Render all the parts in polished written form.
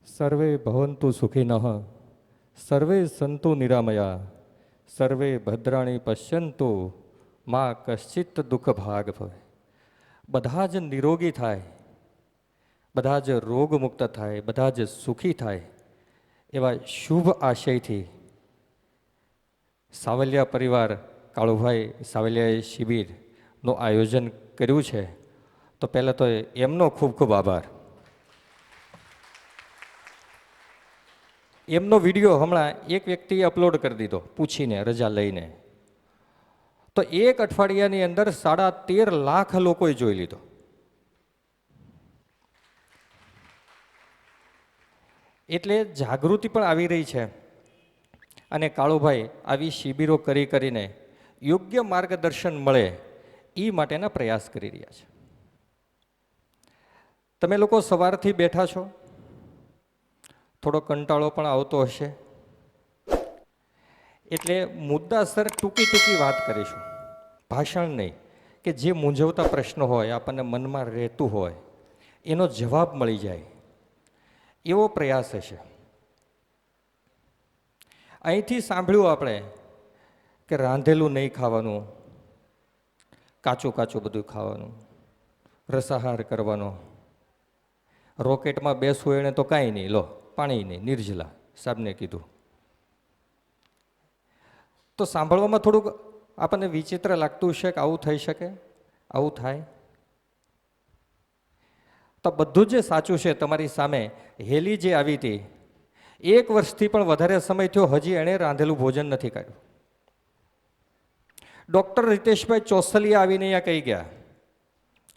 સર્વે ભવન્તુ સુખિનઃ, સર્વે સંતુ નિરામયા, સર્વે ભદ્રાણી પશ્યંતુ, માં કશ્ચિત દુઃખ ભાગ ભવે. બધા જ નિરોગી થાય, બધા જ રોગમુક્ત થાય, બધા જ સુખી થાય એવા શુભ આશયથી સાવલિયા પરિવાર કાળુભાઈ સાવલિયાએ શિબિરનું આયોજન કર્યું છે. તો પહેલાં તો એમનો ખૂબ ખૂબ આભાર. એમનો વિડીયો હમણાં એક વ્યક્તિએ અપલોડ કરી દીધો પૂછીને, રજા લઈને. તો એક અઠવાડિયાની અંદર 13.5 લાખ લોકોએ જોઈ લીધો. એટલે જાગૃતિ પણ આવી રહી છે. અને કાળુભાઈ આવી શિબિરો કરીને યોગ્ય માર્ગદર્શન મળે એ માટેના પ્રયાસ કરી રહ્યા છે. તમે લોકો સવારથી બેઠા છો, થોડો કંટાળો પણ આવતો હશે, એટલે મુદ્દાસર ટૂંકી વાત કરીશું, ભાષણ નહીં. કે જે મૂંઝવતા પ્રશ્નો હોય, આપણને મનમાં રહેતું હોય, એનો જવાબ મળી જાય એવો પ્રયાસ હશે. અહીંથી સાંભળ્યું આપણે કે રાંધેલું નહીં ખાવાનું, કાચું કાચું બધું ખાવાનું, રસાહાર કરવાનો, રોકેટમાં બેસવું એને તો કાંઈ નહીં, લો પાણી નહીં, નિર્જલા સાહેબને કીધું. તો સાંભળવામાં થોડુંક આપણને વિચિત્ર લાગતું હશે કે આવું થઈ શકે, આવું થાય. તો બધું જે સાચું છે. તમારી સામે હેલી જે આવી હતી, 1 વર્ષથી પણ વધારે સમય થયો, હજી એણે રાંધેલું ભોજન નથી કાઢ્યું. ડૉક્ટર રિતેશભાઈ ચોસલિયા આવીને અહીંયા કહી ગયા,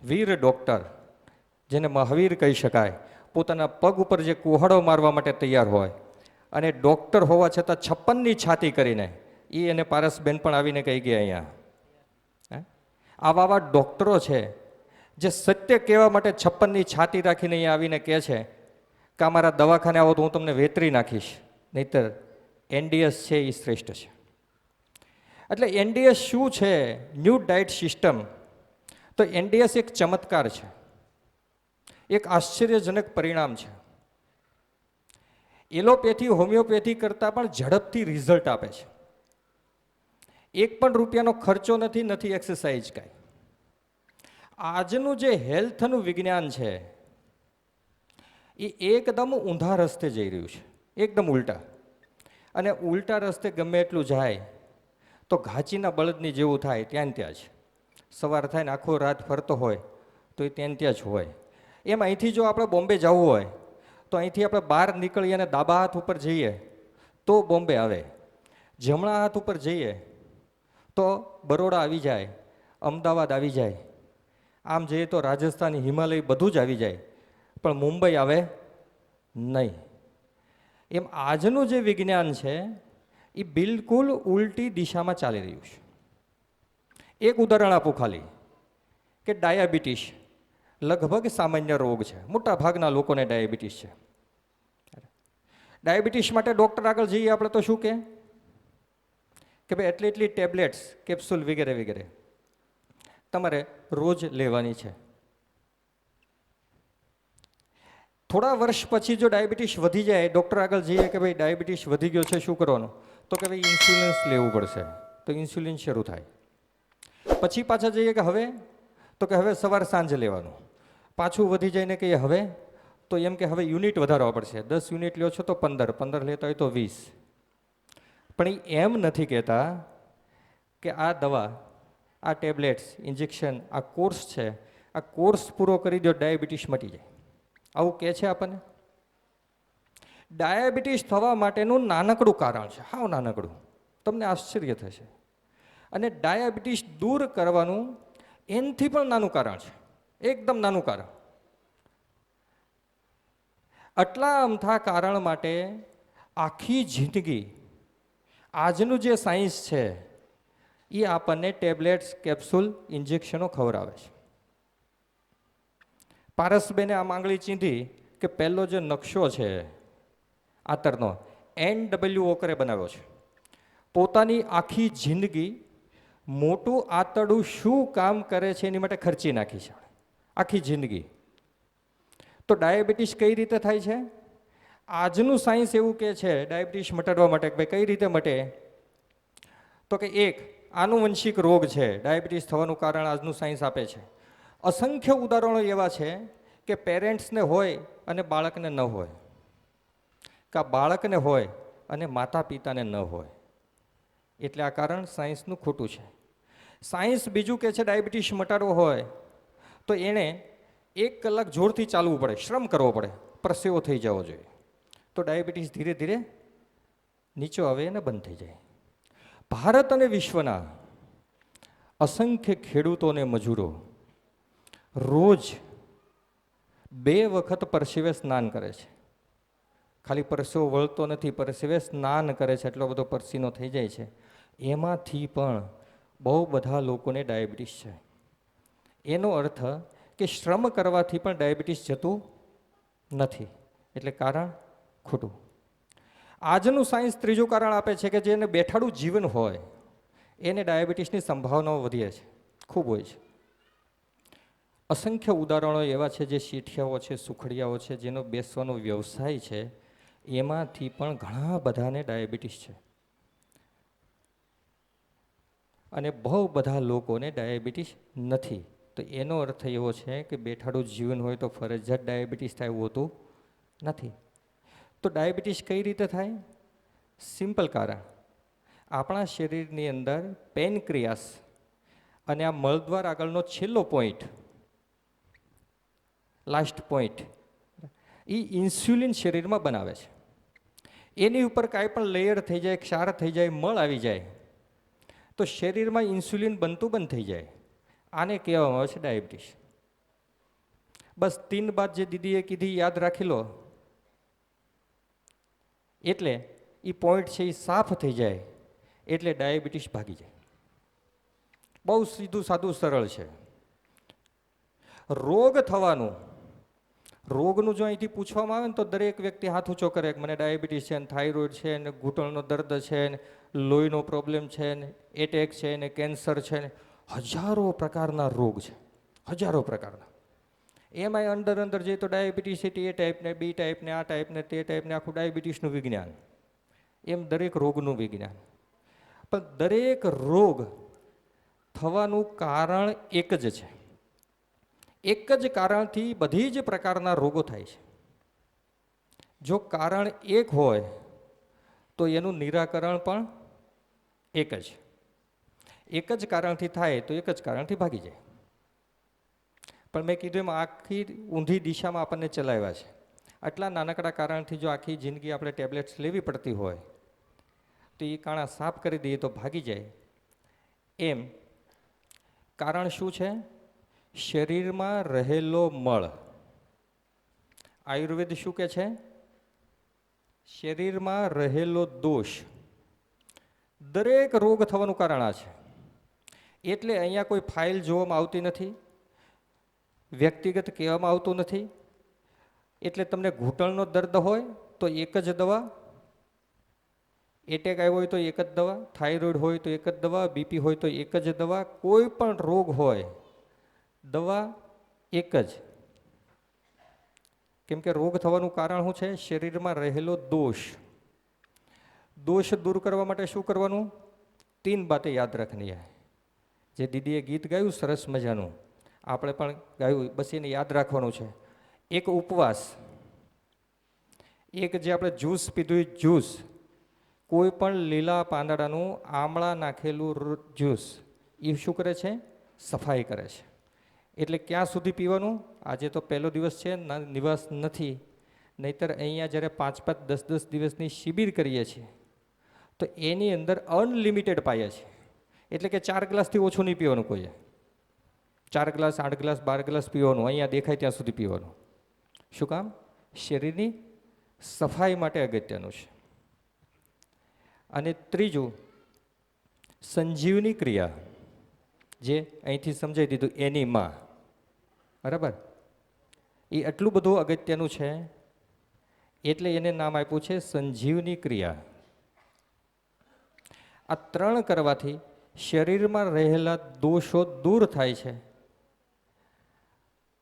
વીર ડૉક્ટર, જેને મહાવીર કહી શકાય, પોતાના પગ ઉપર જે કુહાડો મારવા માટે તૈયાર હોય, અને ડૉક્ટર હોવા છતાં 56ની છાતી કરીને એને પારસબેન પણ આવીને કહી ગયા અહીંયા. આવા ડૉક્ટરો છે જે સત્ય કહેવા માટે 56ની છાતી રાખીને અહીંયા આવીને કહે છે કે અમારા દવાખાને આવો તો હું તમને વેતરી નાખીશ, નહીતર એનડીએસ છે એ શ્રેષ્ઠ છે. એટલે એનડીએસ શું છે? New diet system. તો એનડીએસ એક ચમત્કાર છે, એક આશ્ચર્યજનક પરિણામ છે. એલોપેથી હોમિયોપેથી કરતાં પણ ઝડપથી રિઝલ્ટ આપે છે. 1 પણ રૂપિયાનો ખર્ચો નથી એક્સરસાઇઝ કાંઈ. આજનું જે હેલ્થનું વિજ્ઞાન છે એ એકદમ ઊંધા રસ્તે જઈ રહ્યું છે, એકદમ ઉલટા. અને ઉલટા રસ્તે ગમે એટલું જાય તો ઘાચીના બળદની જેવું થાય, ત્યાં જ. સવાર થાય ને આખો રાત ફરતો હોય તો એ ત્યાં જ હોય. એમ અહીંથી જો આપણે બોમ્બે જવું હોય તો અહીંથી આપણે બહાર નીકળીએ અને ડાબા હાથ ઉપર જઈએ તો બોમ્બે આવે, જમણા હાથ ઉપર જઈએ તો બરોડા આવી જાય, અમદાવાદ આવી જાય, આમ જઈએ તો રાજસ્થાન, હિમાલય બધું જ આવી જાય, પણ મુંબઈ આવે નહીં. એમ આજનું જે વિજ્ઞાન છે એ બિલકુલ ઉલટી દિશામાં ચાલી રહ્યું છે. એક ઉદાહરણ આપું ખાલી, કે ડાયાબિટીસ લગભગ સામાન્ય રોગ છે, મોટા ભાગના લોકોને ડાયાબિટીસ છે. ડાયાબિટીસ માટે ડૉક્ટર આગળ જઈએ આપણે તો શું કે ભાઈ એટલી ટેબ્લેટ્સ, કેપ્સ્યુલ વગેરે વગેરે તમારે રોજ લેવાની છે. થોડા વર્ષ પછી જો ડાયાબિટીસ વધી જાય, ડૉક્ટર આગળ જઈએ કે ભાઈ ડાયાબિટીસ વધી ગયો છે, શું કરવાનું? તો કે ભાઈ ઇન્સ્યુલિન્સ લેવું પડશે. તો ઇન્સ્યુલિન શરૂ થાય. પછી પાછા જઈએ કે હવે, તો કે હવે સવાર સાંજ લેવાનું. પાછું વધી જાય ને કહીએ હવે, તો એમ કે હવે યુનિટ વધારવા પડશે, 10 યુનિટ લ્યો છો તો 15 લેતા હોય તો 20. પણ એ એમ નથી કહેતા કે આ દવા, આ ટેબ્લેટ્સ, ઇન્જેક્શન, આ કોર્સ છે, આ કોર્સ પૂરો કરી દો ડાયાબિટીસ મટી જાય. આવું કહે છે આપણને. ડાયાબિટીસ થવા માટેનું નાનકડું કારણ છે, હાવ નાનકડું, તમને આશ્ચર્ય થશે. અને ડાયાબિટીસ દૂર કરવાનું એનથી પણ નાનું કારણ છે, એકદમ નાનું કારણ. આટલા અમથા કારણ માટે આખી જિંદગી આજનું જે સાયન્સ છે એ આપણને ટેબ્લેટ્સ, કેપ્સ્યુલ, ઇન્જેક્શનો ખવડાવે છે. પારસબેને આમ આંગળી ચીંધી કે પહેલો જે નકશો છે આતરનો, NW ઓકરે બનાવ્યો છે. પોતાની આખી જિંદગી મોટું આતરડું શું કામ કરે છે એની માટે ખર્ચી નાખી છે, આખી જિંદગી. તો ડાયાબિટીસ કઈ રીતે થાય છે? આજનું સાયન્સ એવું કહે છે ડાયાબિટીસ મટાડવા માટે કે ભાઈ કઈ રીતે મટે, તો કે એક આનુવંશિક રોગ છે ડાયાબિટીસ થવાનું કારણ આજનું સાયન્સ આપે છે. અસંખ્ય ઉદાહરણો એવા છે કે પેરેન્ટ્સને હોય અને બાળકને ન હોય, કે બાળકને હોય અને માતા પિતાને ન હોય. એટલે આ કારણ સાયન્સનું ખોટું છે. સાયન્સ બીજું કે છે ડાયાબિટીસ મટાડવો હોય તો એણે 1 કલાક જોરથી ચાલવું પડે, શ્રમ કરવો પડે, પરસેવો થઈ જવો જોઈએ, તો ડાયાબિટીસ ધીરે ધીરે નીચો આવે અને બંધ થઈ જાય. ભારત અને વિશ્વના અસંખ્ય ખેડૂતો અને મજૂરો રોજ 2 વખત પરસેવે સ્નાન કરે છે. ખાલી પરસેવો વળતો નથી, પરસેવે સ્નાન કરે છે, એટલો બધો પરસીનો થઈ જાય છે. એમાંથી પણ બહુ બધા લોકોને ડાયાબિટીસ છે. એનો અર્થ કે શ્રમ કરવાથી પણ ડાયાબિટીસ જતું નથી. એટલે કારણ ખોટું. આજનું સાયન્સ ત્રીજું કારણ આપે છે કે જેને બેઠાડું જીવન હોય એને ડાયાબિટીસની સંભાવનાઓ વધે છે, ખૂબ હોય છે. અસંખ્ય ઉદાહરણો એવા છે જે શેઠિયાઓ છે, સુખડિયાઓ છે, જેનો બેસવાનો વ્યવસાય છે, એમાંથી પણ ઘણા બધાને ડાયાબિટીસ છે. અને બહુ બધા લોકોને ડાયાબિટીસ નથી. તો એનો અર્થ એવો છે કે બેઠાડું જીવન હોય તો ફરજિયાત ડાયાબિટીસ થાય એવું હોતું નથી. તો ડાયાબિટીસ કઈ રીતે થાય? સિમ્પલ કારણ, આપણા શરીરની અંદર પેનક્રિયાસ અને આ મળદ્વાર આગળનો છેલ્લો પોઈન્ટ, લાસ્ટ પોઈન્ટ, એ ઇન્સ્યુલિન શરીરમાં બનાવે છે. એની ઉપર કાંઈ પણ લેયર થઈ જાય, ક્ષાર થઈ જાય, મળ આવી જાય તો શરીરમાં ઇન્સ્યુલિન બનતું બંધ થઈ જાય. આને કહેવામાં આવે છે ડાયાબિટીસ. બસ 3 બાત જે દીદીએ કીધી યાદ રાખી લો, એટલે એ પોઈન્ટ છે એ સાફ થઈ જાય એટલે ડાયાબિટીસ ભાગી જાય. બહુ સીધું સાદું સરળ છે. રોગ થવાનું, રોગનું જો અહીંથી પૂછવામાં આવે ને તો દરેક વ્યક્તિ હાથ ઊંચો કરે કે મને ડાયાબિટીસ છે, ને થાઇરોઇડ છે, ને ઘૂંટણનો દર્દ છે, ને લોહીનો પ્રોબ્લેમ છે, ને એટેક છે, ને કેન્સર છે, ને હજારો પ્રકારના રોગ છે, હજારો પ્રકારના. એમાંય અંદર જઈએ તો ડાયાબિટીસ એ ટાઈપને, બી ટાઈપને, આ ટાઈપને, તે ટાઈપને, આખું ડાયાબિટીસનું વિજ્ઞાન. એમ દરેક રોગનું વિજ્ઞાન. પણ દરેક રોગ થવાનું કારણ એક જ છે. એક જ કારણથી બધી જ પ્રકારના રોગો થાય છે. જો કારણ એક હોય તો એનું નિરાકરણ પણ એક જ. એક જ કારણથી થાય તો એક જ કારણથી ભાગી જાય. પણ મેં કીધું એમ આખી ઊંધી દિશામાં આપણને ચલાવ્યા છે. આટલા નાનકડા કારણથી જો આખી જિંદગી આપણે ટેબ્લેટ્સ લેવી પડતી હોય તો એ કાણા સાફ કરી દઈએ તો ભાગી જાય. એમ કારણ શું છે? શરીરમાં રહેલો મળ. આયુર્વેદ શું કહે છે? શરીરમાં રહેલો દોષ. દરેક રોગ થવાનું કારણ આ છે. એટલે અહીંયા કોઈ ફાઇલ જોવામાં આવતી નથી, વ્યક્તિગત કહેવામાં આવતું નથી. એટલે તમને ઘૂંટણનો દર્દ હોય તો એક જ દવા, એટેક આવ્યો હોય તો એક જ દવા, થાઇરોઇડ હોય તો એક જ દવા, બીપી હોય તો એક જ દવા, કોઈ પણ રોગ હોય દવા એક જ. કેમ કે રોગ થવાનું કારણ શું છે? શરીરમાં રહેલો દોષ. દોષ દૂર કરવા માટે શું કરવાનું? 3 બાતે યાદ રાખની. જે દીદીએ ગીત ગાયું સરસ મજાનું, આપણે પણ ગાયું, બસ એને યાદ રાખવાનું છે. એક ઉપવાસ, એક જે આપણે જ્યુસ પીધું જ્યુસ, કોઈ પણ લીલા પાંદડાનું આમળા નાખેલું જ્યુસ, એ શું કરે છે? સફાઈ કરે છે. એટલે ક્યાં સુધી પીવાનું? આજે તો પહેલો દિવસ છે, નિવાસ નથી, નહીતર અહીંયા જ્યારે 5-5, 10-10 દિવસની શિબિર કરીએ છીએ તો એની અંદર અનલિમિટેડ પાઈએ છે. એટલે કે 4 ગ્લાસથી ઓછું નહીં પીવાનું કોઈએ. 4 ગ્લાસ, 8 ગ્લાસ, 12 ગ્લાસ પીવાનું, અહીંયા દેખાય ત્યાં સુધી પીવાનું. શું કામ? શરીરની સફાઈ માટે અગત્યનું છે. અને ત્રીજું, સંજીવની ક્રિયા, જે અહીંથી સમજાવી દીધું એની માં, બરાબર? એ એટલું બધું અગત્યનું છે એટલે એને નામ આપ્યું છે સંજીવની ક્રિયા. આ 3 કરવાથી શરીરમાં રહેલા દોષો દૂર થાય છે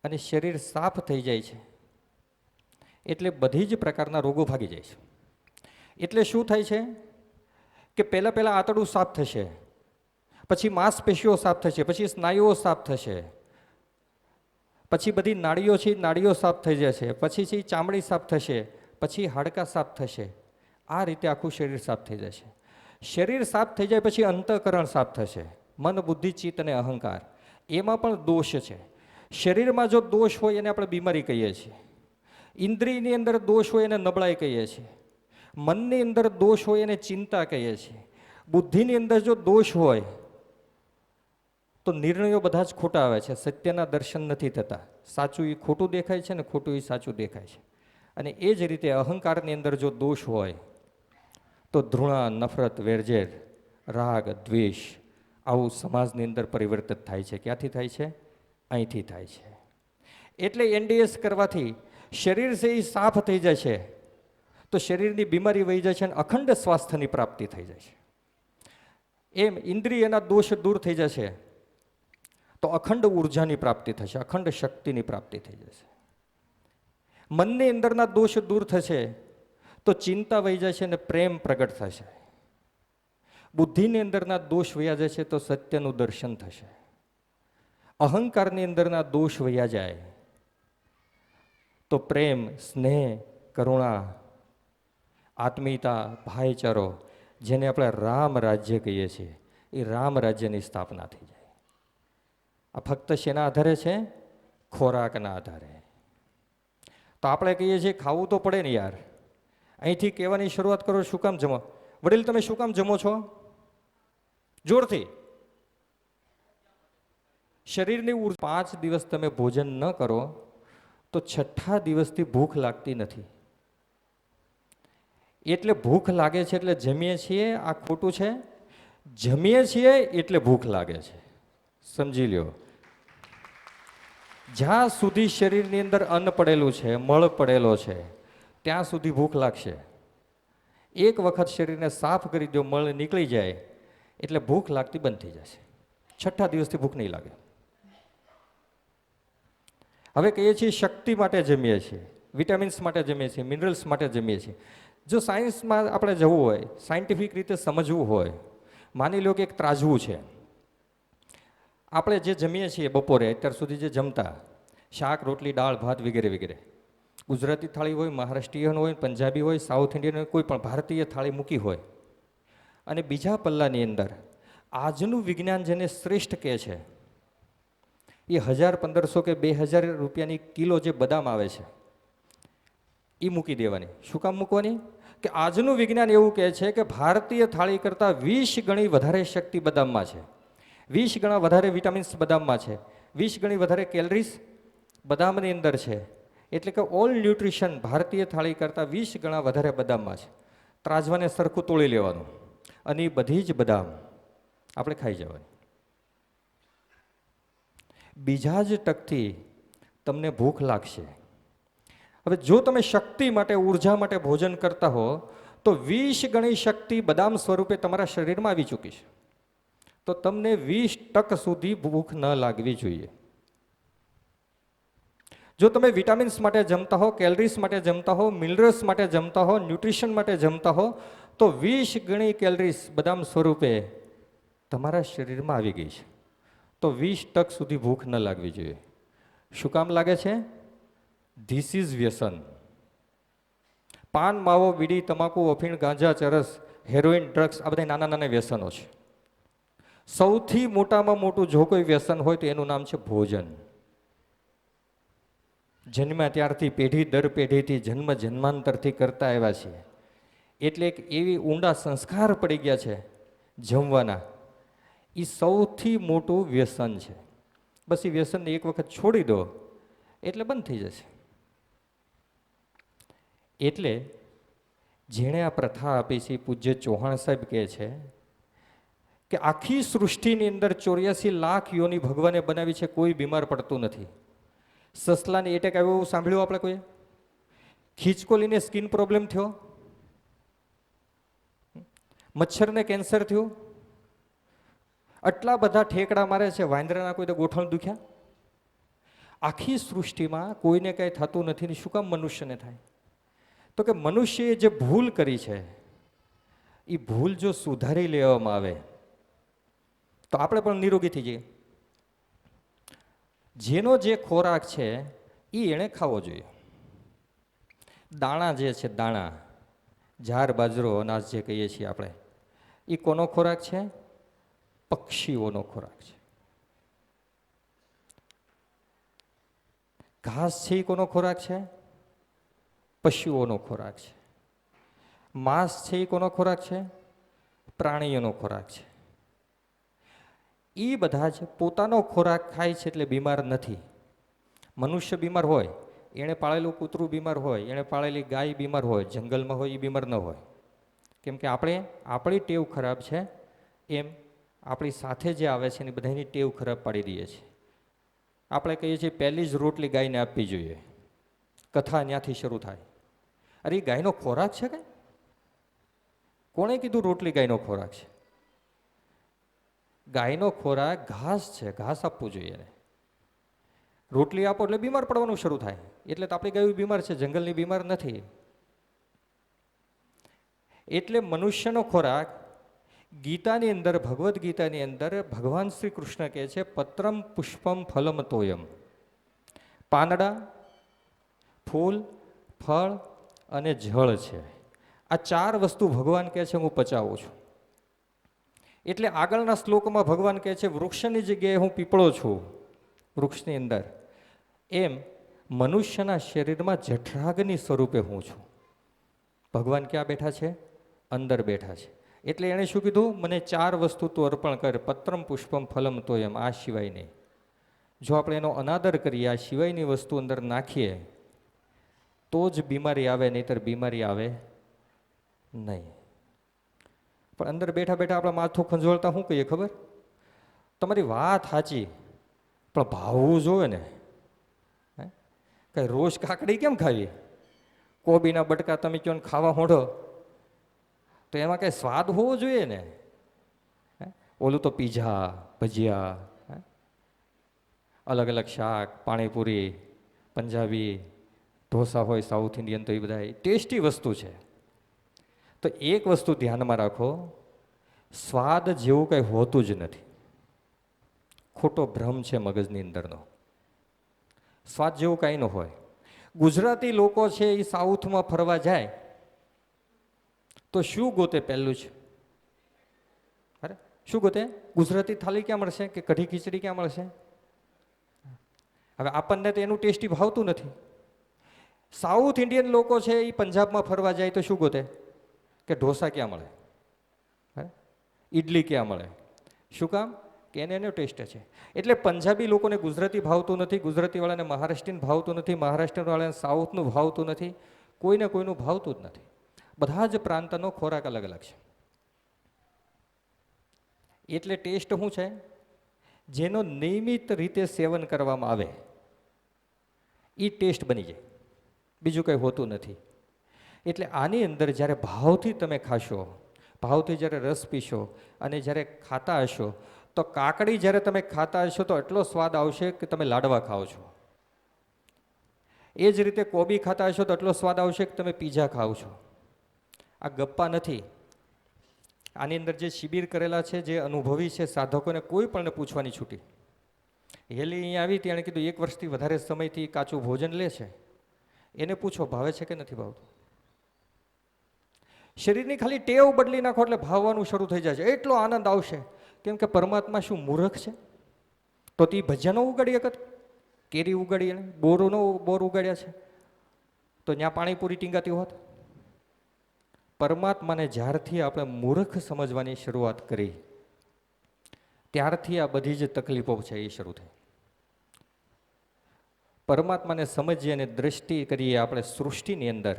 અને શરીર સાફ થઈ જાય છે. એટલે બધી જ પ્રકારના રોગો ભાગી જાય છે. એટલે શું થાય છે કે પહેલાં આંતરડું સાફ થશે, પછી માંસપેશીઓ સાફ થશે, પછી સ્નાયુઓ સાફ થશે, પછી બધી નાડીઓ છે નાડીઓ સાફ થઈ જશે, પછી છે ચામડી સાફ થશે, પછી હાડકાં સાફ થશે. આ રીતે આખું શરીર સાફ થઈ જશે. શરીર સાફ થઈ જાય પછી અંતઃકરણ સાફ થશે, મન, બુદ્ધિ, ચિત્ત અને અહંકાર. એમાં પણ દોષ છે. શરીરમાં જો દોષ હોય એને આપણે બીમારી કહીએ છીએ. ઇન્દ્રિયની અંદર દોષ હોય એને નબળાઈ કહીએ છીએ. મનની અંદર દોષ હોય એને ચિંતા કહીએ છીએ. બુદ્ધિની અંદર જો દોષ હોય તો નિર્ણયો બધા જ ખોટા આવે છે, સત્યના દર્શન નથી થતા. સાચું એ ખોટું દેખાય છે ને ખોટું એ સાચું દેખાય છે. અને એ જ રીતે અહંકારની અંદર જો દોષ હોય તો ધૃણા, નફરત, વેરઝેર, રાગ, દ્વેષ આવું સમાજની અંદર પરિવર્તિત થાય છે. ક્યાંથી થાય છે? અહીંથી થાય છે. એટલે એનડીએસ કરવાથી શરીર છે એ સાફ થઈ જાય છે, તો શરીરની બીમારી વહી જાય છે અને અખંડ સ્વાસ્થ્યની પ્રાપ્તિ થઈ જાય છે. એમ ઇન્દ્રિયના દોષ દૂર થઈ જશે તો અખંડ ઉર્જાની પ્રાપ્તિ થશે, અખંડ શક્તિની પ્રાપ્તિ થઈ જશે. મનની અંદરના દોષ દૂર થશે તો ચિંતા વહી જશે અને પ્રેમ પ્રગટ થશે. બુદ્ધિની અંદરના દોષ વયા જશે તો સત્યનું દર્શન થશે. અહંકારની અંદરના દોષ વયા જાય તો પ્રેમ, સ્નેહ, કરુણા, આત્મીયતા, ભાઈચારો, જેને આપણે રામ રાજ્ય કહીએ છીએ, એ રામ રાજ્યની સ્થાપના થઈ જાય. આ ફક્ત શેના આધારે છે? ખોરાકના આધારે. તો આપણે કહીએ છીએ ખાવું તો પડે ને યાર. અહીંથી કહેવાની શરૂઆત કરો, શું કામ જમો? વડીલ તમે શું કામ જમો છો? જોરથી. શરીરની ઉર્જા. 5 દિવસ તમે ભોજન ન કરો તો 6થા દિવસથી ભૂખ લાગતી નથી. એટલે ભૂખ લાગે છે એટલે જમીએ છીએ, આ ખોટું છે. જમીએ છીએ એટલે ભૂખ લાગે છે, સમજી લ્યો. જ્યાં સુધી શરીરની અંદર અન્ન પડેલું છે, મળ પડેલો છે, ત્યાં સુધી ભૂખ લાગશે. એક વખત શરીરને સાફ કરી દો, મળ નીકળી જાય એટલે ભૂખ લાગતી બંધ થઈ જશે. 6થા દિવસથી ભૂખ નહીં લાગે. હવે કહીએ છીએ શક્તિ માટે જમીએ છીએ, વિટામિન્સ માટે જમીએ છીએ, મિનરલ્સ માટે જમીએ છીએ. જો સાયન્સમાં આપણે જવું હોય, સાયન્ટિફિક રીતે સમજવું હોય, માની લો કે એક ત્રાજવું છે. આપણે જે જમીએ છીએ બપોરે અત્યાર સુધી જે જમતા, શાક, રોટલી, દાળ, ભાત વગેરે વગેરે, ગુજરાતી થાળી હોય, મહારાષ્ટ્રીયન હોય, પંજાબી હોય, સાઉથ ઇન્ડિયન હોય, કોઈ પણ ભારતીય થાળી મૂકી હોય, અને બીજા પલ્લાની અંદર આજનું વિજ્ઞાન જેને શ્રેષ્ઠ કહે છે, એ 1000-1500 કે 2000 રૂપિયાની કિલો જે બદામ આવે છે એ મૂકી દેવાની. શું કામ મૂકવાની? કે આજનું વિજ્ઞાન એવું કહે છે કે ભારતીય થાળી કરતાં 20 ગણી વધારે શક્તિ બદામમાં છે, 20 ગણા વધારે વિટામિન્સ બદામમાં છે, 20 ગણી વધારે કેલરીઝ બદામની અંદર છે. એટલે કે ઓલ ન્યુટ્રિશન ભારતીય થાળી કરતાં 20 ગણા વધારે બદામમાં છે. ત્રાજવાને સરખું તોડી લેવાનું અને એ બધી જ બદામ આપણે ખાઈ જવાની. બીજા જ ટકથી તમને ભૂખ લાગશે. હવે જો તમે શક્તિ માટે, ઉર્જા માટે ભોજન કરતા હો તો 20 ગણી શક્તિ બદામ સ્વરૂપે તમારા શરીરમાં આવી ચૂકી છે. તો તમને 20% સુધી ભૂખ ન લાગવી જોઈએ. જો તમે વિટામિન્સ માટે જમતા હો, કેલરીઝ માટે જમતા હો, મિનરલ્સ માટે જમતા હો, ન્યુટ્રિશન માટે જમતા હો, તો 20 ગણી કેલરીઝ બદામ સ્વરૂપે તમારા શરીરમાં આવી ગઈ છે. તો 20% સુધી ભૂખ ન લાગવી જોઈએ. શું કામ લાગે છે? ધીસ ઇઝ વ્યસન. પાન, માવો, બીડી, તમાકુ, અફીણ, ગાંજા, ચરસ, હેરોઇન, ડ્રગ્સ આ બધા નાના નાના વ્યસનો છે. સૌથી મોટામાં મોટું જો કોઈ વ્યસન હોય તો એનું નામ છે ભોજન. જન્મ્યા ત્યારથી પેઢી દર પેઢીથી જન્મ જન્માંતરથી કરતા આવ્યા છીએ. એટલે એક એવી ઊંડા સંસ્કાર પડી ગયા છે જમવાના, એ સૌથી મોટું વ્યસન છે. બસ એ વ્યસનને એક વખત છોડી દો એટલે બંધ થઈ જશે. એટલે જેણે આ પ્રથા આપી છે, પૂજ્ય ચૌહાણ સાહેબ કહે છે કે આખી સૃષ્ટિની અંદર 84 લાખ યોની ભગવાને બનાવી છે, કોઈ બીમાર પડતું નથી. સસલાને એટેક આવ્યો એવું સાંભળ્યું આપણે કોઈ? ખીચકોલીને સ્કિન પ્રોબ્લેમ થયો? મચ્છરને કેન્સર થયું? આટલા બધા ઠેકડા મારે છે, વાંદરાના કોઈ તો ગોઠણ દુખ્યા? આખી સૃષ્ટિમાં કોઈને કંઈ થતું નથી ને શું કામ મનુષ્યને થાય? તો કે મનુષ્યએ જે ભૂલ કરી છે એ ભૂલ જો સુધારી લેવામાં આવે તો આપણે પણ નિરોગી થઈ જઈએ. જેનો જે ખોરાક છે એ એણે ખાવો જોઈએ. દાણા જે છે, દાણા, જાર, બાજરો, અનાજ જે કહીએ છીએ આપણે, એ કોનો ખોરાક છે? પક્ષીઓનો ખોરાક છે. ઘાસ છે એ કોનો ખોરાક છે? પશુઓનો ખોરાક છે. માંસ છે એ કોનો ખોરાક છે? પ્રાણીઓનો ખોરાક છે. એ બધા જ પોતાનો ખોરાક ખાય છે એટલે બીમાર નથી. મનુષ્ય બીમાર હોય, એણે પાળેલું કૂતરું બીમાર હોય, એણે પાળેલી ગાય બીમાર હોય, જંગલમાં હોય એ બીમાર ન હોય. કેમ કે આપણી ટેવ ખરાબ છે, એમ આપણી સાથે જે આવે છે એની બધાની ટેવ ખરાબ પાડી દઈએ છીએ. આપણે કહીએ છીએ પહેલી જ રોટલી ગાયને આપવી જોઈએ. કથા ત્યાંથી શરૂ થાય. અરે એ ગાયનો ખોરાક છે કે? કોણે કીધું રોટલી ગાયનો ખોરાક છે? ગાયનો ખોરાક ઘાસ છે, ઘાસ આપવું જોઈએ એને. રોટલી આપો એટલે બીમાર પડવાનું શરૂ થાય. એટલે તો આપણી ગાય બીમાર છે, જંગલની બીમાર નથી. એટલે મનુષ્યનો ખોરાક ગીતાની અંદર, ભગવદ્ ગીતાની અંદર ભગવાન શ્રી કૃષ્ણ કહે છે પત્રમ પુષ્પમ ફલમ તોયમ. પાંદડા, ફૂલ, ફળ અને જળ છે. આ ચાર વસ્તુ ભગવાન કહે છે હું પચાવું છું. એટલે આગળના શ્લોકમાં ભગવાન કહે છે વૃક્ષની જગ્યાએ હું પીપળો છું, વૃક્ષની અંદર. એમ મનુષ્યના શરીરમાં જઠરાગ્નિ સ્વરૂપે હું છું. ભગવાન ક્યાં બેઠા છે? અંદર બેઠા છે. એટલે એણે શું કીધું? મને ચાર વસ્તુ તું અર્પણ કર, પત્રમ પુષ્પમ ફલમ તોયમ, આ સિવાય નહીં. જો આપણે એનો અનાદર કરીએ, આ સિવાયની વસ્તુ અંદર નાખીએ તો જ બીમારી આવે, નહીંતર બીમારી આવે નહીં. પણ અંદર બેઠા બેઠા આપણા માથું ખંજોળતા શું કહીએ ખબર? તમારી વાત સાચી, પણ ભાવવું જોવે ને. કઈ રોજ કાકડી કેમ ખાવી? કોબીના બટકા તમે કહો ને ખાવા મોઢો, તો એમાં કઈ સ્વાદ હોવો જોઈએ ને. ઓલું તો પીઝા, ભજીયા, અલગ અલગ શાક, પાણીપુરી, પંજાબી, ઢોસા હોય સાઉથ ઇન્ડિયન, તો એ બધા ટેસ્ટી વસ્તુ છે. તો એક વસ્તુ ધ્યાનમાં રાખો, સ્વાદ જેવું કંઈ હોતું જ નથી. ખોટો ભ્રમ છે મગજની અંદરનો. સ્વાદ જેવું કાંઈ ન હોય. ગુજરાતી લોકો છે એ સાઉથમાં ફરવા જાય તો શું ગોતે? પહેલું જ અરે શું ગોતે? ગુજરાતી થાળી ક્યાં મળશે, કે કઢી ખીચડી ક્યાં મળશે? હવે આપણને તો એનું ટેસ્ટી ભાવતું નથી. સાઉથ ઇન્ડિયન લોકો છે એ પંજાબમાં ફરવા જાય તો શું ગોતે? કે ઢોસા ક્યાં મળે, ઈડલી ક્યાં મળે? શું કામ? કે એને એનો ટેસ્ટ છે. એટલે પંજાબી લોકોને ગુજરાતી ભાવતું નથી, ગુજરાતીવાળાને મહારાષ્ટ્રીયન ભાવતું નથી, મહારાષ્ટ્રવાળાને સાઉથનું ભાવતું નથી, કોઈને કોઈનું ભાવતું જ નથી. બધા જ પ્રાંતનો ખોરાક અલગ અલગ છે. એટલે ટેસ્ટ શું છે? જેનો નિયમિત રીતે સેવન કરવામાં આવે એ ટેસ્ટ બની જાય, બીજું કંઈ હોતું નથી. એટલે આની અંદર જ્યારે ભાવથી તમે ખાશો, ભાવથી જ્યારે રસ પીશો અને જ્યારે ખાતા હશો, તો કાકડી જ્યારે તમે ખાતા હશો તો એટલો સ્વાદ આવશે કે તમે લાડવા ખાઓ છો. એ જ રીતે કોબી ખાતા હશો તો એટલો સ્વાદ આવશે કે તમે પીઝા ખાઓ છો. આ ગપ્પા નથી. આની અંદર જે શિબિર કરેલા છે, જે અનુભવી છે સાધકોને, કોઈ પણ પૂછવાની છૂટી. હેલી અહીંયા આવી તેણે કીધું 1 વર્ષથી વધારે સમયથી કાચું ભોજન લે છે, એને પૂછો ભાવે છે કે નથી ભાવતું. શરીરની ખાલી ટેવ બદલી નાખો એટલે ભાવવાનું શરૂ થઈ જાય છે. એટલો આનંદ આવશે. કેમ કે પરમાત્મા શું મૂર્ખ છે? તો તે ભજીયાનો ઉગાડી વખત કેરી ઉગાડી, એને બોર ઉગાડ્યા છે, તો ત્યાં પાણીપુરી ટીંગાતી હોત. પરમાત્માને જ્યારથી આપણે મૂર્ખ સમજવાની શરૂઆત કરી ત્યારથી આ બધી જ તકલીફો છે એ શરૂ થઈ. પરમાત્માને સમજીએ અને દ્રષ્ટિ કરીએ આપણે સૃષ્ટિની અંદર,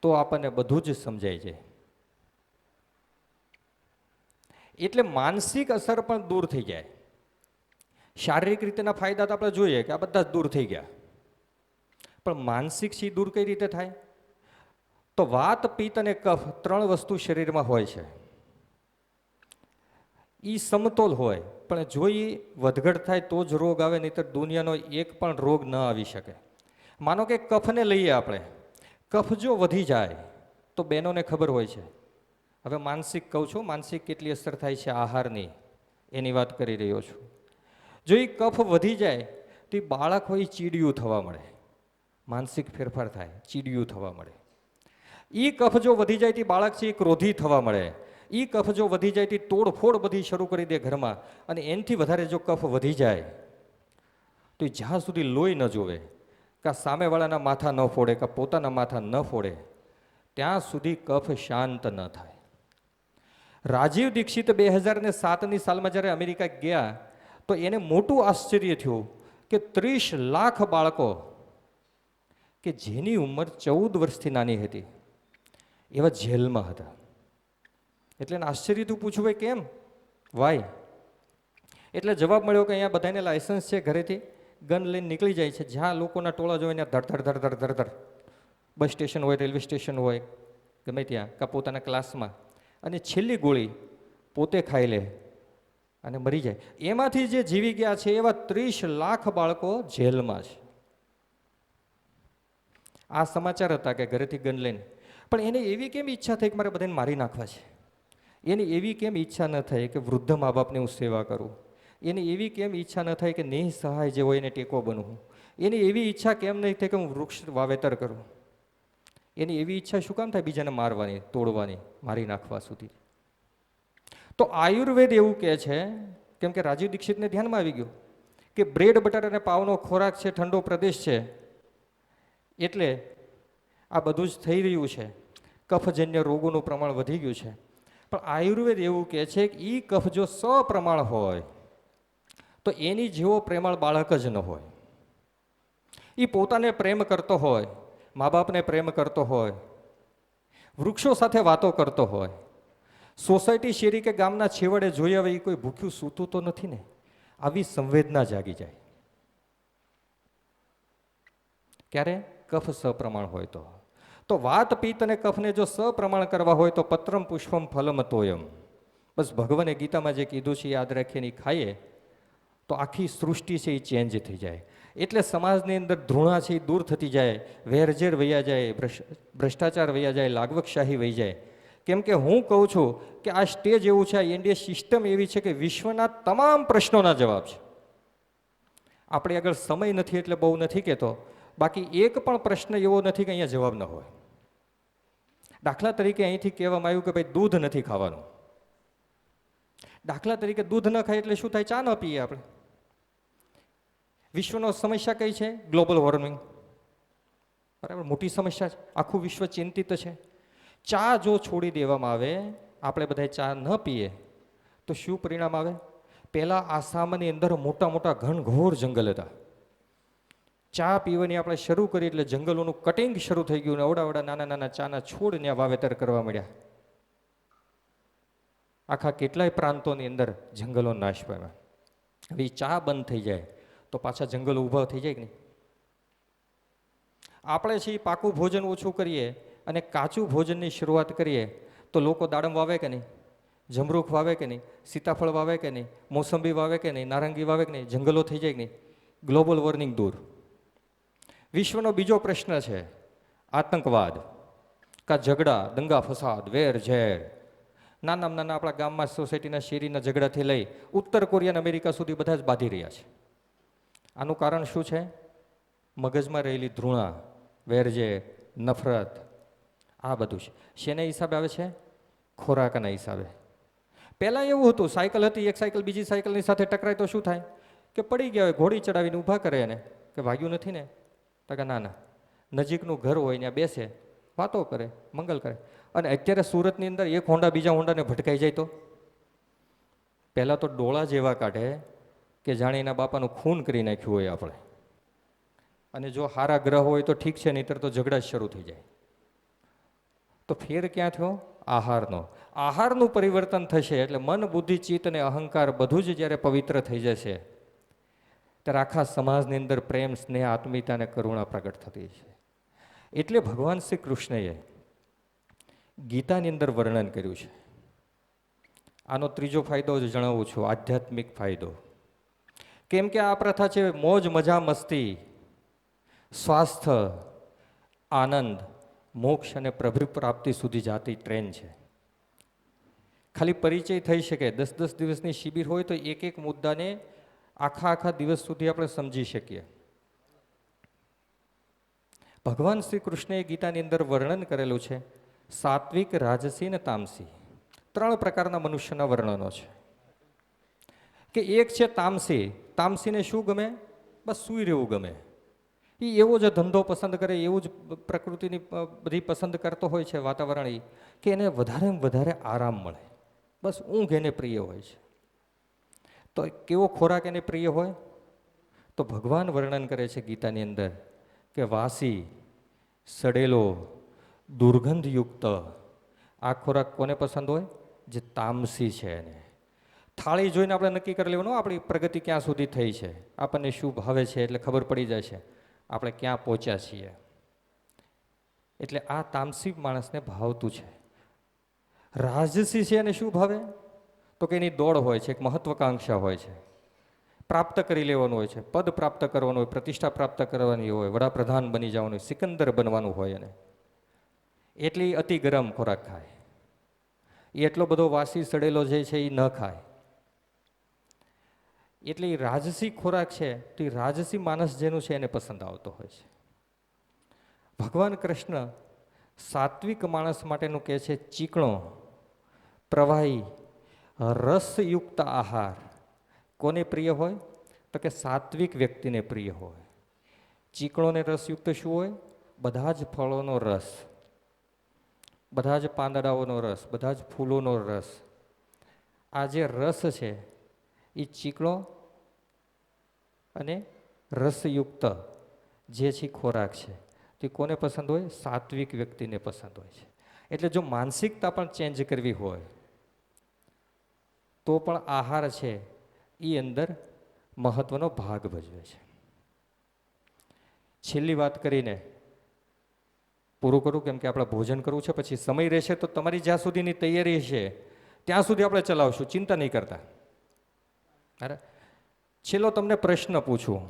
તો આપણને બધું જ સમજાય છે. એટલે માનસિક અસર પણ દૂર થઈ જાય. શારીરિક રીતેના ફાયદા તો આપણે જોઈએ કે આ બધા જ દૂર થઈ ગયા, પણ માનસિક સી દૂર કઈ રીતે થાય? તો વાત, પિત્ત અને કફ 3 વસ્તુ શરીરમાં હોય છે. એ સમતોલ હોય, પણ જો એ વધઘટ થાય તો જ રોગ આવે, નહીંતર દુનિયાનો એક પણ રોગ ન આવી શકે. માનો કે કફને લઈએ આપણે, કફ જો વધી જાય તો બહેનોને ખબર હોય છે. હવે માનસિક કહું છું, માનસિક કેટલી અસર થાય છે આહારની, એની વાત કરી રહ્યો છું. જો એ કફ વધી જાય તો એ બાળક હોય ચીડિયું થવા મળે, માનસિક ફેરફાર થાય, ચીડિયું થવા મળે. એ કફ જો વધી જાય તો બાળક છે એ ક્રોધી થવા મળે. એ કફ જો વધી જાય તો તોડફોડ બધી શરૂ કરી દે ઘરમાં. અને એનાથી વધારે જો કફ વધી જાય તો જ્યાં સુધી લોહી ન જોવે, કાં સામેવાળાના માથા ન ફોડે, કાં પોતાના માથા ન ફોડે, ત્યાં સુધી કફ શાંત ન થાય. રાજીવ દીક્ષિત 2007ની સાલમાં જ્યારે અમેરિકા ગયા તો એને મોટું આશ્ચર્ય થયું કે 30 લાખ બાળકો કે જેની ઉંમર 14 વર્ષથી નાની હતી એવા જેલમાં હતા. એટલે એને આશ્ચર્યથી પૂછ્યું, ભાઈ કેમ, વાય? એટલે જવાબ મળ્યો કે અહીંયા બધાને લાયસન્સ છે, ઘરેથી ગન લઈને નીકળી જાય છે, જ્યાં લોકોના ટોળા જોઈને ધડ ધડ ધડ ધડ ધડ, બસ સ્ટેશન હોય, રેલવે સ્ટેશન હોય, ગમે ત્યાં, કાં પોતાના ક્લાસમાં, અને છેલ્લી ગોળી પોતે ખાઈ લે અને મરી જાય. એમાંથી જે જીવી ગયા છે એવા 30 લાખ બાળકો જેલમાં છે. આ સમાચાર હતા કે ઘરેથી ગન લઈને. પણ એને એવી કેમ ઈચ્છા થઈ કે મારે બધાને મારી નાખવા છે? એની એવી કેમ ઈચ્છા ન થઈ કે વૃદ્ધ મા બાપની હું સેવા કરું? એની એવી કેમ ઈચ્છા ન થાય કે નિઃસહાય જે હોય એને ટેકો બનવું? એની એવી ઈચ્છા કેમ નહીં થાય કે હું વૃક્ષ વાવેતર કરું? એની એવી ઈચ્છા શું કામ થાય બીજાને મારવાની, તોડવાની, મારી નાખવા સુધી? તો આયુર્વેદ એવું કહે છે, કેમ કે રાજીવ દીક્ષિતને ધ્યાનમાં આવી ગયું કે બ્રેડ બટર અને પાવનો ખોરાક છે, ઠંડો પ્રદેશ છે, એટલે આ બધું જ થઈ રહ્યું છે, કફજન્ય રોગોનું પ્રમાણ વધી ગયું છે. પણ આયુર્વેદ એવું કહે છે કે એ કફ જો સપ્રમાણ હોય તો એની જેવો પ્રેમાળ બાળક જ ન હોય. એ પોતાને પ્રેમ કરતો હોય, મા બાપને પ્રેમ કરતો હોય, વૃક્ષો સાથે વાતો કરતો હોય, સોસાયટી શેરી કે ગામના છેવડે જોઈ આવે એ કોઈ ભૂખ્યું સૂતું તો નથી ને, આવી સંવેદના જાગી જાય. ક્યારે? કફ સપ્રમાણ હોય તો વાત પિત્ત અને કફને જો સપ્રમાણ કરવા હોય તો પત્રમ પુષ્પમ ફલમ તોયમ. બસ ભગવાને ગીતામાં જે કીધું છે યાદ રાખીને ખાઈએ તો આખી સૃષ્ટિ છે એ ચેન્જ થઈ જાય. એટલે સમાજની અંદર ધૃણા છે એ દૂર થતી જાય, વેરઝેર વૈયા જાય, ભ્રષ્ટાચાર વૈયા જાય, લાગવકશાહી વહી જાય. કેમ કે હું કહું છું કે આ સ્ટેજ એવું છે, આ ઇન્ડિયા સિસ્ટમ એવી છે કે વિશ્વના તમામ પ્રશ્નોના જવાબ છે. આપણે આગળ સમય નથી એટલે બહુ નથી કહેતો, બાકી એક પણ પ્રશ્ન એવો નથી કે અહીંયા જવાબ ન હોય. દાખલા તરીકે અહીંથી કહેવામાં આવ્યું કે ભાઈ દૂધ નથી ખાવાનું. દાખલા તરીકે દૂધ ન ખાય એટલે શું થાય? ચા ન પીએ આપણે. વિશ્વનો સમસ્યા કઈ છે? Global warming. બરાબર, મોટી સમસ્યા છે, આખું વિશ્વ ચિંતિત છે. ચા જો છોડી દેવામાં આવે, આપણે બધા ચા ન પીએ તો શું પરિણામ આવે? પહેલા આસામની અંદર મોટા મોટા ઘનઘોર જંગલ હતા. ચા પીવાની આપણે શરૂ કરી એટલે જંગલોનું કટિંગ શરૂ થઈ ગયું ને અવડા નાના નાના ચાના છોડ ત્યાં વાવેતર કરવા મળ્યા. આખા કેટલાય પ્રાંતોની અંદર જંગલો નાશ પામ્યા. હવે ચા બંધ થઈ જાય તો પાછા જંગલો ઊભા થઈ જાય કે નહીં? આપણે છે પાકું ભોજન ઓછું કરીએ અને કાચું ભોજનની શરૂઆત કરીએ તો લોકો દાડમ વાવે કે નહીં, જમરૂખ વાવે કે નહીં, સીતાફળ વાવે કે નહીં, મોસંબી વાવે કે નહીં, નારંગી વાવે કે નહીં? જંગલો થઈ જાય કે નહીં? ગ્લોબલ વોર્મિંગ દૂર. વિશ્વનો બીજો પ્રશ્ન છે આતંકવાદ, કા ઝઘડા, દંગા ફસાદ, વેર ઝેર. નાના નાના આપણા ગામમાં સોસાયટીના શેરીના ઝઘડાથી લઈ ઉત્તર કોરિયા અને અમેરિકા સુધી બધા જ બાંધી રહ્યા છે. આનું કારણ શું છે? મગજમાં રહેલી ધૃણા, વેરઝેર, નફરત, આ બધું છે. શેના હિસાબે આવે છે? ખોરાકના હિસાબે. પહેલાં એવું હતું, સાયકલ હતી, એક સાયકલ બીજી સાયકલની સાથે ટકરાય તો શું થાય? કે પડી ગયા હોય, ઘોડી ચડાવીને ઊભા કરે એને કે વાગ્યું નથી ને? તો કે ના ના, નજીકનું ઘર હોય ત્યાં બેસે, વાતો કરે, મંગલ કરે. અને અત્યારે સુરતની અંદર એક હોન્ડા બીજા હોન્ડાને ભટકાઈ જાય તો પહેલાં તો ડોળા જેવા કાઢે કે જાણે એના બાપાનું ખૂન કરી નાખ્યું હોય આપણે. અને જો સારા ગ્રહ હોય તો ઠીક છે, નહીંતર તો ઝઘડા જ શરૂ થઈ જાય. તો ફેર ક્યાં થયો? આહારનો. આહારનું પરિવર્તન થશે એટલે મન, બુદ્ધિ, ચિત્ત અને અહંકાર બધું જ જ્યારે પવિત્ર થઈ જશે ત્યારે આખા સમાજની અંદર પ્રેમ, સ્નેહ, આત્મીયતા અને કરુણા પ્રગટ થતી છે. એટલે ભગવાન શ્રી કૃષ્ણએ ગીતાની અંદર વર્ણન કર્યું છે. આનો ત્રીજો ફાયદો જ જણાવું છું, આધ્યાત્મિક ફાયદો. કેમ કે આ પ્રથા છે મોજ, મજા, મસ્તી, સ્વાસ્થ્ય, આનંદ મોક્ષ અને પ્રભુ પ્રાપ્તિ સુધી જાતી ટ્રેન છે. ખાલી પરિચય થઈ શકે, 10-10 દિવસની શિબિર હોય તો એક એક મુદ્દાને આખા દિવસ સુધી આપણે સમજી શકીએ. ભગવાન શ્રી કૃષ્ણએ ગીતાની અંદર વર્ણન કરેલું છે સાત્વિક, રાજસી અને તામસી. 3 પ્રકારના મનુષ્યના વર્ણનો છે. કે એક છે તામસી. તામસીને શું ગમે? બસ સૂઈ રહેવું ગમે. એ એવો જ ધંધો પસંદ કરે, એવું જ પ્રકૃતિની બધી પસંદ કરતો હોય છે વાતાવરણ, કે એને વધારે આરામ મળે. બસ ઊંઘ એને પ્રિય હોય છે. તો કેવો ખોરાક એને પ્રિય હોય? તો ભગવાન વર્ણન કરે છે ગીતાની અંદર કે વાસી, સડેલો, દુર્ગંધયુક્ત આ ખોરાક કોને પસંદ હોય? જે તામસી છે એને. થાળી જોઈને આપણે નક્કી કરી લેવાનું આપણી પ્રગતિ ક્યાં સુધી થઈ છે, આપણને શું ભાવે છે, એટલે ખબર પડી જાય છે આપણે ક્યાં પહોંચ્યા છીએ. એટલે આ તામસી માણસને ભાવતું છે. રાજસી છે એને શું ભાવે? તો કે એની દોડ હોય છે, એક મહત્વકાંક્ષા હોય છે, પ્રાપ્ત કરી લેવાનું હોય છે, પદ પ્રાપ્ત કરવાનું હોય, પ્રતિષ્ઠા પ્રાપ્ત કરવાની હોય, વડાપ્રધાન બની જવાનું હોય, સિકંદર બનવાનું હોય એને. એટલી અતિ ગરમ ખોરાક ખાય. એ એટલો બધો વાસી સડેલો જે છે એ ન ખાય. એટલે એ રાજસી ખોરાક છે તો એ રાજસી માણસ જેનું છે એને પસંદ આવતો હોય છે. ભગવાન કૃષ્ણ સાત્વિક માણસ માટેનું કહે છે ચીકણો, પ્રવાહી, રસયુક્ત આહાર કોને પ્રિય હોય? તો કે સાત્વિક વ્યક્તિને પ્રિય હોય. ચીકણો ને રસયુક્ત શું હોય? બધા જ ફળોનો રસ, બધા જ પાંદડાઓનો રસ, બધા જ ફૂલોનો રસ. આ જે રસ છે એ ચીકણો અને રસયુક્ત જે છે ખોરાક છે તે કોને પસંદ હોય? સાત્વિક વ્યક્તિને પસંદ હોય છે. એટલે જો માનસિકતા પણ ચેન્જ કરવી હોય તો પણ આહાર છે એ અંદર મહત્વનો ભાગ ભજવે છે. છેલ્લી વાત કરીને પૂરું કરું, કેમ કે આપણે ભોજન કરવું છે, પછી સમય રહેશે તો તમારી જ્યાં સુધીની તૈયારી છે ત્યાં સુધી આપણે ચલાવશું, ચિંતા નહીં કરતા. અરે છેલ્લો તમને પ્રશ્ન પૂછું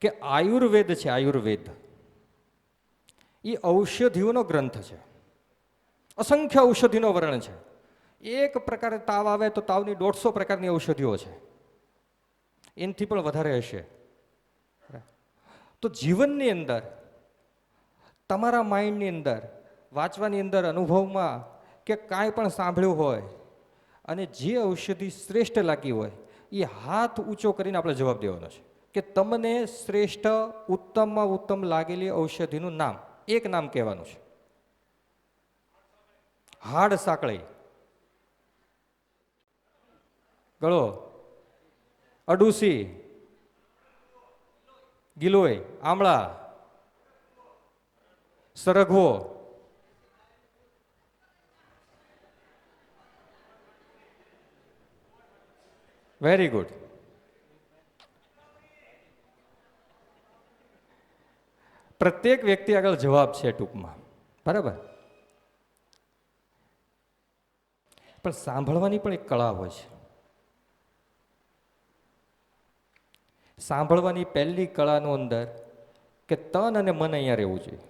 કે આયુર્વેદ છે, આયુર્વેદ એ ઔષધિઓનો ગ્રંથ છે. અસંખ્ય ઔષધિનો વર્ણન છે. એક પ્રકારે તાવ આવે તો તાવની 150 પ્રકારની ઔષધિઓ છે, એનાથી પણ વધારે હશે. તો જીવનની અંદર, તમારા માઇન્ડની અંદર, વાંચવાની અંદર, અનુભવમાં કે કાંઈ પણ સાંભળ્યું હોય અને જે ઔષધિ શ્રેષ્ઠ લાગી હોય એ હાથ ઊંચો કરીને આપણે જવાબ દેવાનો છે કે તમને શ્રેષ્ઠ ઉત્તમમાં ઉત્તમ લાગેલી ઔષધિનું નામ, એક નામ કહેવાનું છે. હાડ સાંકળી, ગળો, અડુસી, ગિલોય, આમળા, સરગવો, વેરી ગુડ. પ્રત્યેક વ્યક્તિ આગળ જવાબ છે ટૂંકમાં, બરાબર. પણ સાંભળવાની પણ એક કળા હોય છે. સાંભળવાની પહેલી કળાનું અંદર કે તન અને મન અહીંયા રહેવું જોઈએ.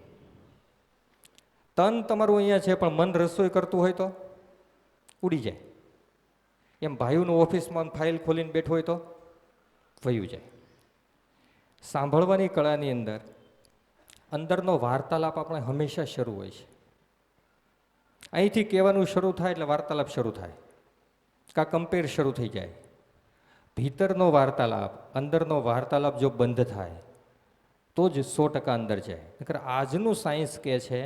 તન તમારું અહીંયા છે પણ મન રસોઈ કરતું હોય તો ઉડી જાય. એમ ભાઈઓનું ઓફિસમાં ફાઇલ ખોલીને બેઠો હોય તો વયું જાય. સાંભળવાની કળાની અંદર અંદરનો વાર્તાલાપ આપણે હંમેશા શરૂ હોય છે. અહીંથી કહેવાનું શરૂ થાય એટલે વાર્તાલાપ શરૂ થાય, કાં કમ્પેર શરૂ થઈ જાય. ભીતરનો વાર્તાલાપ, અંદરનો વાર્તાલાપ જો બંધ થાય તો જ 100% અંદર જાય. નકર આજનું સાયન્સ કહે છે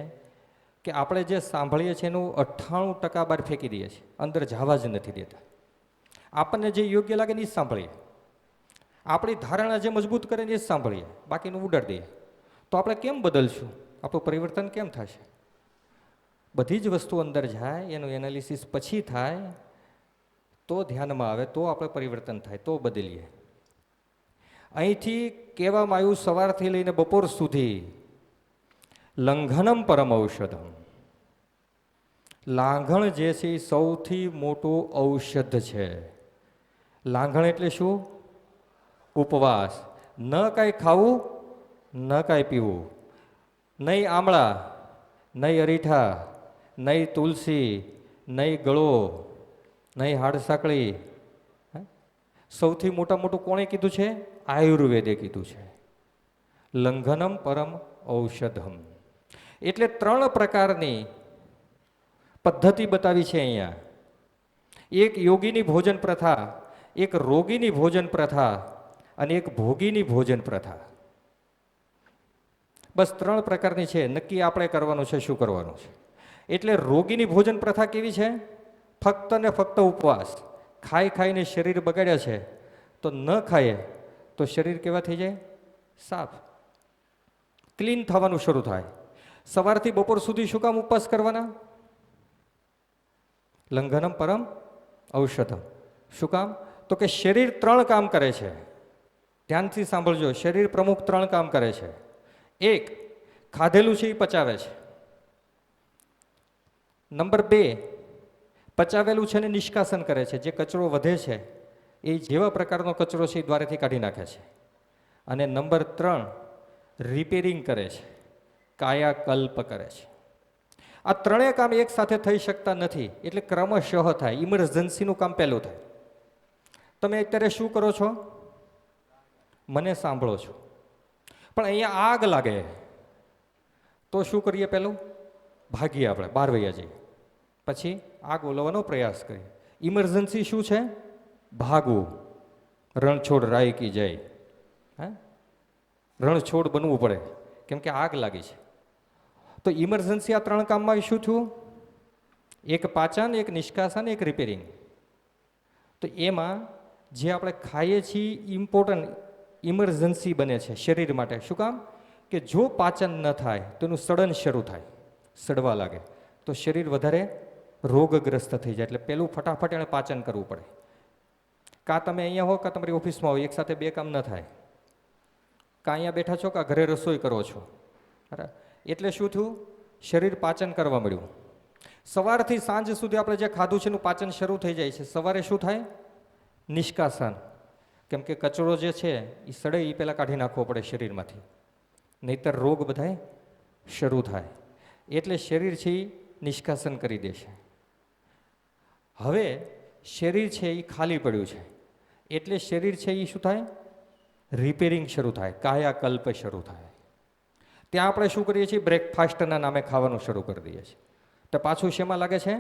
કે આપણે જે સાંભળીએ છીએ એનું 98% બહાર ફેંકી દઈએ છીએ, અંદર જવા જ નથી દેતા. આપણને જે યોગ્ય લાગે ને એ જ સાંભળીએ, આપણી ધારણા જે મજબૂત કરે ને એ જ સાંભળીએ, બાકીનું ઉડાડી દઈએ. તો આપણે કેમ બદલશું? આપણું પરિવર્તન કેમ થશે? બધી જ વસ્તુ અંદર જાય, એનું એનાલિસિસ પછી થાય તો ધ્યાનમાં આવે, તો આપણે પરિવર્તન થાય, તો બદલીએ. અહીંથી કહેવામાં આવ્યું સવારથી લઈને બપોર સુધી લંઘનમ પરમ ઔષધમ. લાંઘણ જે છે એ સૌથી મોટું ઔષધ છે. લાંઘણ એટલે શું? ઉપવાસ. ન કાંઈ ખાવું, ન કાંઈ પીવું, નહીં આમળા, નહીં અરીઠા, નહીં તુલસી, નહીં ગળો, નહીં હાડસાકળી. સૌથી મોટું કોણે કીધું છે? આયુર્વેદે કીધું છે. લંઘનમ પરમ ઔષધમ. એટલે 3 પ્રકારની પદ્ધતિ બતાવી છે અહીંયા. એક યોગીની ભોજન પ્રથા, એક રોગીની ભોજન પ્રથા અને એક ભોગીની ભોજન પ્રથા. બસ 3 પ્રકારની છે. નક્કી આપણે કરવાનું છે શું કરવાનું છે. એટલે રોગીની ભોજન પ્રથા કેવી છે? ફક્ત ને ફક્ત ઉપવાસ. ખાઈને શરીર બગાડ્યા છે તો ન ખાઈએ તો શરીર કેવા થઈ જાય? સાફ, ક્લીન થવાનું શરૂ થાય. સવારથી બપોર સુધી શું કામ ઉપવાસ કરવાના? લંઘનમ પરમ ઔષધમ. શું કામ? તો કે શરીર 3 કામ કરે છે. ધ્યાનથી સાંભળજો. શરીર પ્રમુખ 3 કામ કરે છે. એક, ખાધેલું છે એ પચાવે છે. નંબર 2, પચાવેલું છે ને નિષ્કાસન કરે છે. જે કચરો વધે છે એ જેવા પ્રકારનો કચરો છે એ દ્વારેથી કાઢી નાખે છે. અને નંબર 3, રિપેરિંગ કરે છે, કાયાકલ્પ કરે છે. આ 3 કામ એક સાથે થઈ શકતા નથી. એટલે ક્રમશઃ થાય. ઇમરજન્સીનું કામ પહેલું થાય. તમે અત્યારે શું કરો છો? મને સાંભળો છો. પણ અહીંયા આગ લાગે તો શું કરીએ? પહેલું ભાગીએ, આપણે બહાર વૈયા જઈએ. પછી આગ ઓલવવાનો પ્રયાસ કરીએ. ઇમરજન્સી શું છે? ભાગવું. રણછોડ રાય કી જય. હા, રણછોડ બનવું પડે કેમ કે આગ લાગી છે. તો ઇમરજન્સી આ 3 કામમાં શું થયું? એક પાચન, એક નિષ્કાસન, એક રિપેરિંગ. તો એમાં જે આપણે ખાઈએ છીએ ઇમ્પોર્ટન્ટ ઇમરજન્સી બને છે શરીર માટે. શું કામ? કે જો પાચન ન થાય તો એનું સડન શરૂ થાય, સડવા લાગે તો શરીર વધારે રોગગ્રસ્ત થઈ જાય. એટલે પહેલું ફટાફટ એને પાચન કરવું પડે. કાં તમે અહીંયા હો કાં તમારી ઓફિસમાં હો, એક સાથે 2 કામ ન થાય. કાં અહીંયા બેઠા છો કાં ઘરે રસોઈ કરો છો. બરાબર? એટલે શું થયું? શરીર પાચન કરવા મળ્યું. સવારથી સાંજ સુધી આપણે જે ખાધું છે એનું પાચન શરૂ થઈ જાય છે. સવારે શું થાય? નિષ્કાસન. કેમ કે કચરો જે છે એ સડે એ પહેલાં કાઢી નાખવો પડે શરીરમાંથી, નહીતર રોગ બધાય શરૂ થાય. એટલે શરીર છે એ નિષ્કાસન કરી દેશે. હવે શરીર છે એ ખાલી પડ્યું છે એટલે શરીર છે એ શું થાય? રિપેરિંગ શરૂ થાય, કાયાકલ્પ શરૂ થાય. ત્યાં આપણે શું કરીએ છીએ? બ્રેકફાસ્ટના નામે ખાવાનું શરૂ કરી દઈએ છીએ. તો પાછું શેમાં લાગે છે?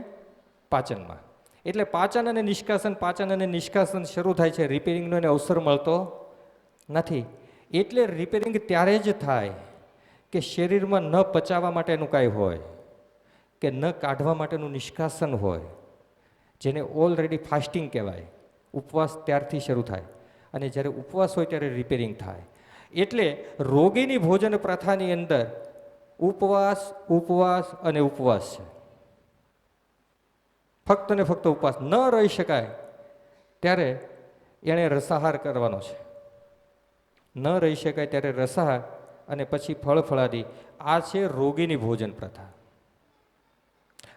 પાચનમાં. એટલે પાચન અને નિષ્કાસન શરૂ થાય છે. રિપેરિંગનો એને અવસર મળતો નથી. એટલે રિપેરિંગ ત્યારે જ થાય કે શરીરમાં ન પચાવવા માટેનું કાંઈ હોય કે ન કાઢવા માટેનું નિષ્કાસન હોય, જેને ઓલરેડી ફાસ્ટિંગ કહેવાય. ઉપવાસ ત્યારથી શરૂ થાય અને જ્યારે ઉપવાસ હોય ત્યારે રિપેરિંગ થાય. એટલે રોગીની ભોજન પ્રથાની અંદર ઉપવાસ, ઉપવાસ અને ઉપવાસ છે. ફક્ત ને ફક્ત ઉપવાસ. ન રહી શકાય ત્યારે એણે રસાહાર કરવાનો છે. ન રહી શકાય ત્યારે રસાહાર અને પછી ફળ ફળાદી. આ છે રોગીની ભોજન પ્રથા.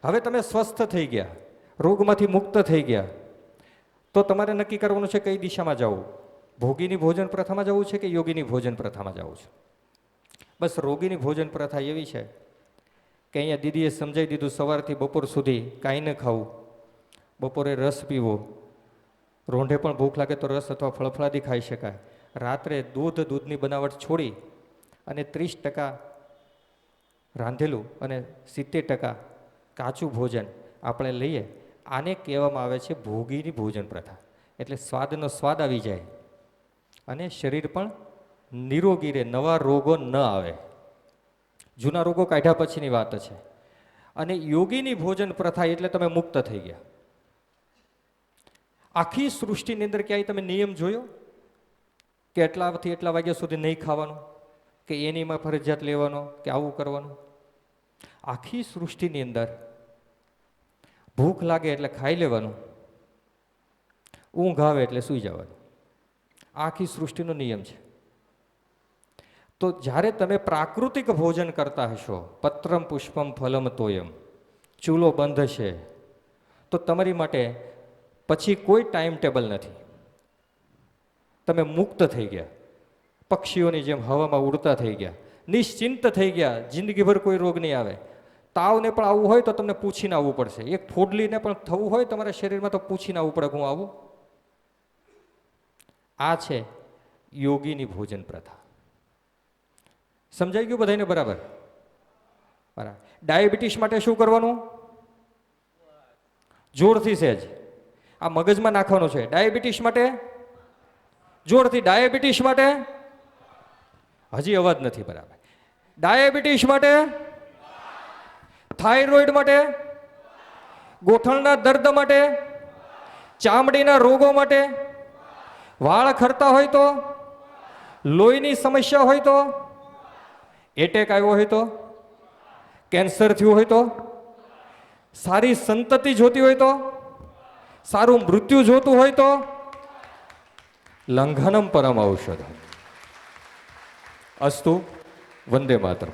હવે તમે સ્વસ્થ થઈ ગયા, રોગમાંથી મુક્ત થઈ ગયા, તો તમારે નક્કી કરવાનું છે કઈ દિશામાં જવું. ભોગીની ભોજન પ્રથામાં જવું છે કે યોગીની ભોજન પ્રથામાં જવું છે? બસ રોગીની ભોજન પ્રથા એવી છે કે અહીંયા દીદીએ સમજાવી દીધું, સવારથી બપોર સુધી કાંઈ ન ખાવું, બપોરે રસ પીવો, રોંઢે પણ ભૂખ લાગે તો રસ અથવા ફળફળાદી ખાઈ શકાય. રાત્રે દૂધની બનાવટ છોડી અને 30% રાંધેલું અને 70% કાચું ભોજન આપણે લઈએ. આને કહેવામાં આવે છે ભોગીની ભોજન પ્રથા. એટલે સ્વાદનો સ્વાદ આવી જાય અને શરીર પણ નિરોગી રહે, નવા રોગો ન આવે. જૂના રોગો કાઢ્યા પછીની વાત છે. અને યોગીની ભોજન પ્રથા એટલે તમે મુક્ત થઈ ગયા. આખી સૃષ્ટિની અંદર ક્યાંય તમે નિયમ જોયો કે એટલાથી એટલા વાગ્યા સુધી નહીં ખાવાનું, કે એનીમાં ફરજિયાત લેવાનો, કે આવું કરવાનું? આખી સૃષ્ટિની અંદર ભૂખ લાગે એટલે ખાઈ લેવાનું, ઊંઘ આવે એટલે સૂઈ જવાનું. આખી સૃષ્ટિનો નિયમ છે. તો જ્યારે તમે પ્રાકૃતિક ભોજન કરતા હશો, પત્રમ પુષ્પમ ફલમ તોયમ, ચૂલો બંધ છે, તો તમારી માટે પછી કોઈ ટાઈમ ટેબલ નથી. તમે મુક્ત થઈ ગયા, પક્ષીઓની જેમ હવામાં ઉડતા થઈ ગયા. નિશ્ચિંત થઈ ગયા, જિંદગીભર કોઈ રોગ નહીં આવે. તાવને પણ આવવું હોય તો તમને પૂછીને આવવું પડશે. એક થોડલીને પણ થવું હોય તમારા શરીરમાં તો પૂછીને આવવું પડે, હું આવું. આ છે યોગીની ભોજન પ્રથા. સમજાઈ ગયું બધાને? બરાબર. બરાબર. ડાયાબિટીસ માટે શું કરવાનું? જોરથી સહેજ આ મગજમાં નાખવાનું છે. ડાયાબિટીસ માટે જોરથી. ડાયાબિટીસ માટે હજી અવાજ નથી બરાબર. ડાયાબિટીસ માટે, થાઇરોઇડ માટે, ગોઠણના દર્દ માટે, ચામડીના રોગો માટે, વાળ ખરતા હોય તો, લોહીની સમસ્યા હોય તો, એટેક આવ્યો હોય તો, કેન્સર થયું હોય તો, સારી સંતતિ જોતી હોય તો, સારું મૃત્યુ જોતું હોય તો, લંઘનમ પરમ ઔષધ. અસ્તુ. વંદે માતરમ.